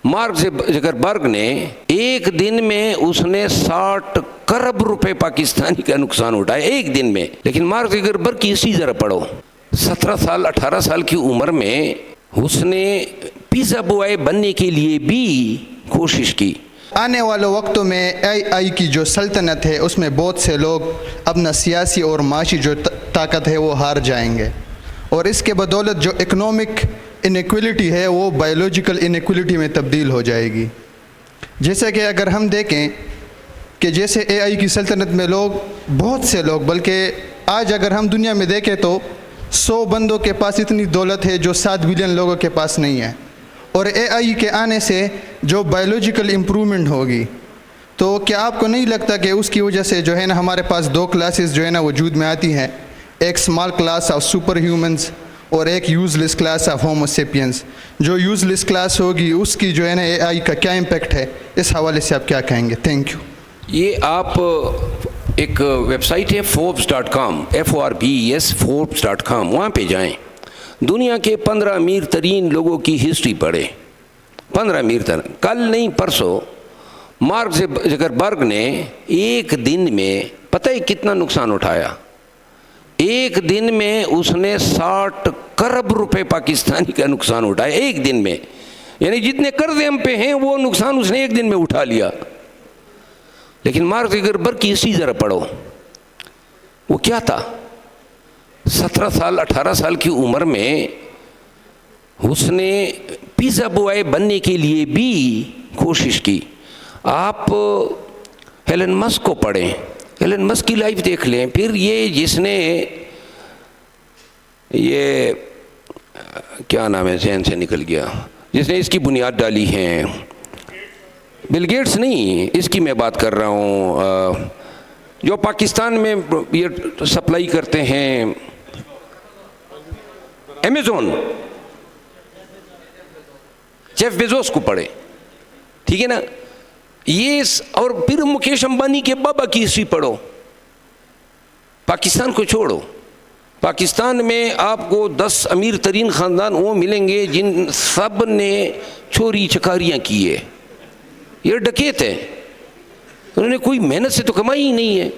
Mark Zuckerberg ने एक दिन में उसने 60 खरब रुपए पाकिस्तानी का नुकसान उठाया एक दिन में। लेकिन मार्क ज़करबर्ग की हिस्ट्री जरा पढ़ो, 17 साल 18 साल की उम्र में उसने पिज़्ज़ा बॉय बनने के लिए भी कोशिश की। आने वाले वक्तों में AI की जो सल्तनत है उसमें बहुत से लोग अपना सियासी और माशी जो ताकत है वो हार जाएंगे, और इसके बदौलत जो इकोनॉमिक इनइक्वलिटी है वो बायोलॉजिकल इनइक्वलिटी में तब्दील हो जाएगी। जैसे कि अगर हम देखें कि जैसे AI की सल्तनत में लोग, बहुत से लोग, बल्कि आज अगर हम दुनिया में देखें तो 100 बंदों के पास इतनी दौलत है जो 7 बिलियन लोगों के पास नहीं है। और AI के आने से जो बायोलॉजिकल इम्प्रूवमेंट होगी, तो क्या आपको नहीं लगता कि उसकी वजह से जो है ना हमारे पास 2 क्लासेस जो है ना वजूद में आती हैं, एक small class of super humans और एक useless class of homo sapiens. जो यूजलेस क्लास होगी उसकी जो है ना AI का क्या इम्पैक्ट है, इस हवाले से आप क्या कहेंगे? Thank you. ये आप एक वेबसाइट है forbes.com, FORBES forbes.com, वहाँ पे जाएं, दुनिया के 15 अमीर तरीन लोगों की हिस्ट्री पढ़ें। 15 अमीर तरीन, कल नहीं परसों मार्क ज़करबर्ग ने एक दिन में पता है कितना नुकसान उठाया? एक दिन में उसने 60 खरब रुपए पाकिस्तानी का नुकसान उठाया एक दिन में। यानी जितने कर्जे हम पे हैं वो नुकसान उसने एक दिन में उठा लिया। लेकिन मार्क ज़करबर्ग की हिस्ट्री ज़रा पढ़ो, वो क्या था? 17 साल 18 साल की उम्र में उसने पिज़्ज़ा बॉय बनने के लिए भी कोशिश की। आप एलन मस्क को पढ़ें, एलन मस्क की लाइफ देख लें, फिर ये जिसने ये क्या नाम है, जहन से निकल गया, जिसने इसकी बुनियाद डाली है, बिल गेट्स नहीं, इसकी मैं बात कर रहा हूँ, जो पाकिस्तान में ये सप्लाई करते हैं, अमेज़न, जेफ बेजोस को पढ़े, ठीक है ना? ये और फिर मुकेश अंबानी के बाबा की हिस्ट्री पढ़ो। पाकिस्तान को छोड़ो, पाकिस्तान में आपको 10 अमीर तरीन ख़ानदान वो मिलेंगे जिन सब ने चोरी चकारियाँ की है। ये डकैत है, उन्होंने कोई मेहनत से तो कमाई ही नहीं है,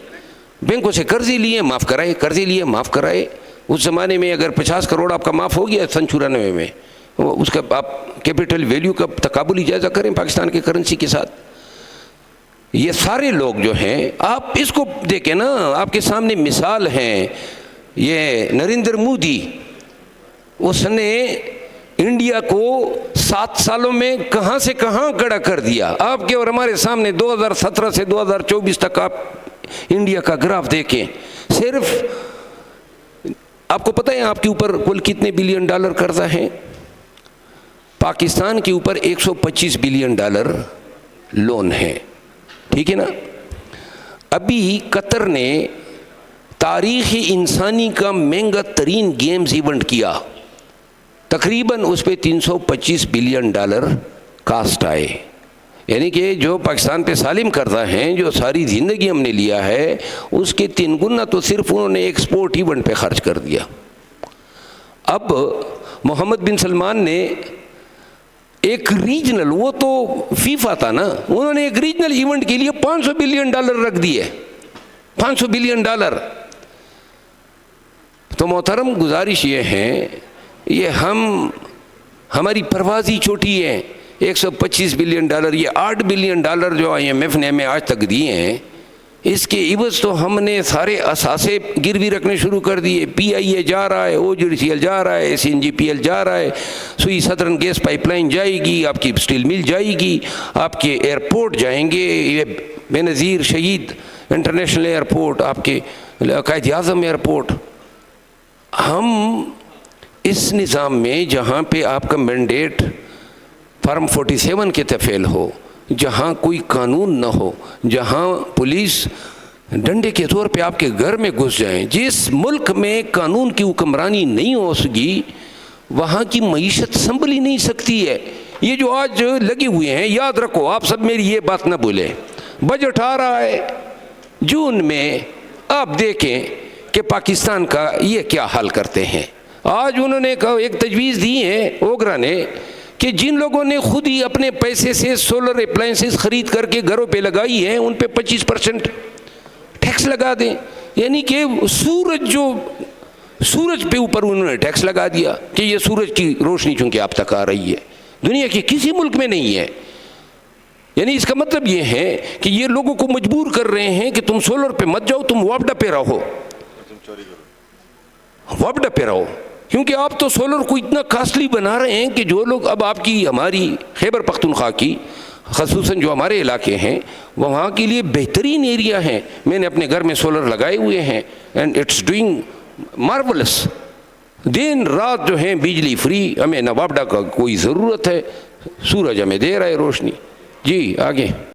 बैंकों से कर्जे लिए माफ़ कराए, कर्जे लिए माफ़ कराए। उस ज़माने में अगर 50 करोड़ आपका माफ़ हो गया सन 94 में, उसका आप कैपिटल वैल्यू का तकाबुली जायज़ा करें पाकिस्तान के करेंसी के साथ। ये सारे लोग जो हैं, आप इसको देखें ना, आपके सामने मिसाल हैं। ये नरेंद्र मोदी, उसने इंडिया को 7 सालों में कहाँ से कहाँ खड़ा कर दिया। आपके और हमारे सामने 2017 से 2024 तक आप इंडिया का ग्राफ देखें। सिर्फ आपको पता है आपके ऊपर कुल कितने बिलियन डॉलर कर्जा है? पाकिस्तान के ऊपर 125 बिलियन डॉलर लोन है, ठीक है ना? अभी कतर ने तारीख़ इंसानी का महंगा तरीन गेम्स इवेंट किया, तकरीबन उस पर 325 बिलियन डॉलर कास्ट आए। यानी कि जो पाकिस्तान पे सालिम कर्जा हैं, जो सारी ज़िंदगी हमने लिया है, उसके 3 गुना तो सिर्फ उन्होंने एक्सपोर्ट इवेंट पे खर्च कर दिया। अब मोहम्मद बिन सलमान ने एक रीजनल, वो तो फीफा था ना, उन्होंने एक रीजनल इवेंट के लिए 500 बिलियन डॉलर रख दिए, 500 बिलियन डॉलर। तो मोहतरम गुजारिश ये है, ये हमारी परवाज़ी छोटी है। 125 बिलियन डॉलर, ये 8 बिलियन डॉलर जो IMF ने हमें आज तक दिए हैं, इसके इवज़ तो हमने सारे असासे गिरवी रखने शुरू कर दिए। PIA जा रहा है, OGDCL जा रहा है, CNGPL जा रहा है, सुई सदर्न गैस पाइपलाइन जाएगी, आपकी स्टील मिल जाएगी, आपके एयरपोर्ट जाएंगे, ये बेनज़ीर शहीद इंटरनेशनल एयरपोर्ट, आपके कायद आज़म एयरपोर्ट। हम इस निज़ाम में जहाँ पे आपका मैंडेट फॉर्म 47 के तफेल हो, जहाँ कोई कानून न हो, जहाँ पुलिस डंडे के तौर पे आपके घर में घुस जाए, जिस मुल्क में कानून की हुक्मरानी नहीं हो सकी, वहाँ की मईशत संभल ही नहीं सकती है। ये जो आज लगे हुए हैं, याद रखो, आप सब मेरी ये बात ना भूलें, बजट आ रहा है जून में, आप देखें कि पाकिस्तान का ये क्या हाल करते हैं। आज उन्होंने एक तजवीज़ दी है ओगरा ने कि जिन लोगों ने खुद ही अपने पैसे से सोलर अप्लायंसेस खरीद करके घरों पे लगाई हैं उन पे 25% टैक्स लगा दें। यानी कि सूरज पे ऊपर उन्होंने टैक्स लगा दिया कि ये सूरज की रोशनी चूंकि आप तक आ रही है, दुनिया के किसी मुल्क में नहीं है। यानी इसका मतलब ये है कि ये लोगों को मजबूर कर रहे हैं कि तुम सोलर पे मत जाओ, तुम वापडा पे रहो, वापडा पे रहो, क्योंकि आप तो सोलर को इतना कॉस्टली बना रहे हैं कि जो लोग अब आपकी हमारी खैबर पख्तूनख्वा की ख़ुसूसन जो हमारे इलाके हैं वहाँ के लिए बेहतरीन एरिया है। मैंने अपने घर में सोलर लगाए हुए हैं एंड इट्स डूइंग मार्वलस। दिन रात जो है बिजली फ्री, हमें नवाबडा का कोई ज़रूरत है, सूरज हमें दे रहा है रोशनी। जी आगे।